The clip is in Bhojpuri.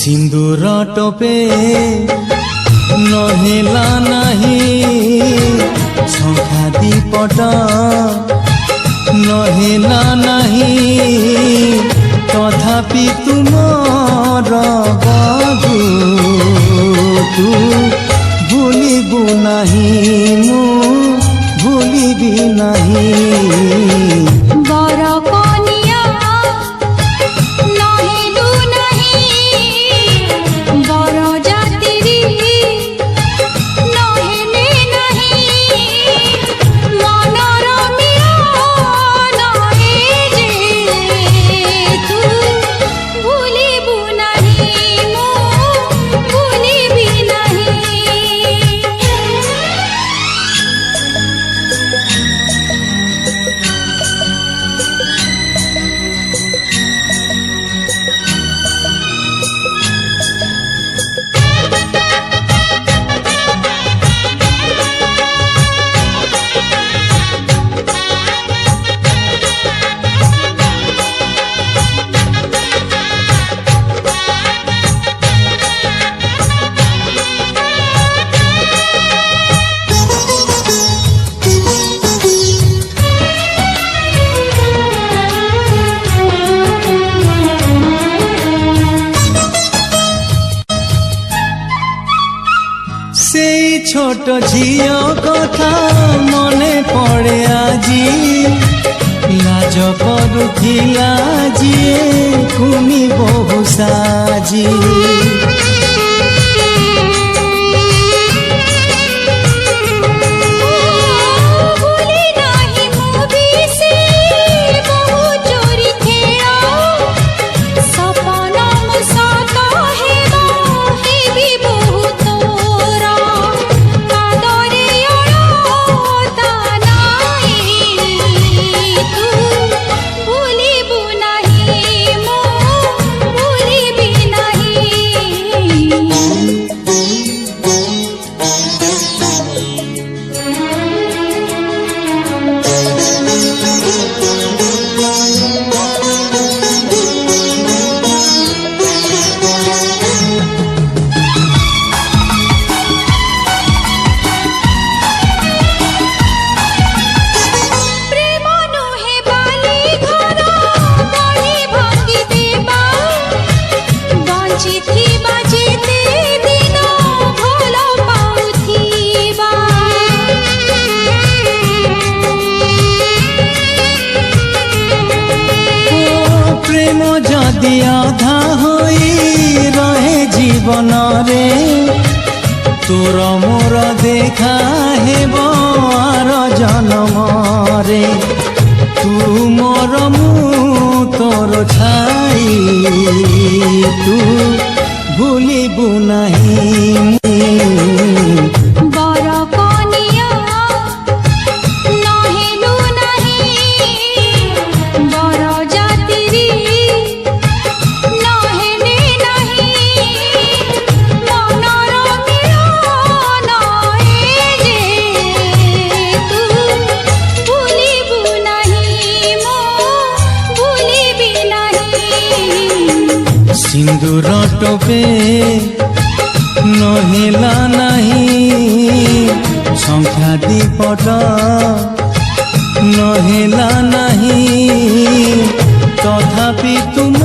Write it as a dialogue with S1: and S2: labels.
S1: सिंदूर टोपे नहेला नाही शंखा दीपट नहेला नाही तथापि तुमर बधू तू भूलिबु नहीं मु भूलिबि नहीं छोट झियो कथा मने पड़े आजी लाज करुथिला जिए कुनी बहु साजी जदि आधा होई रहे जीवन रे तोर मोर देखा हेब आर जन्म रे तू मोर मु तोर छाई तू भूलिबु नहीं सिंदूर टोपे नहेला नहीं शंखा दीपट नहेला नहीं तथापि तुम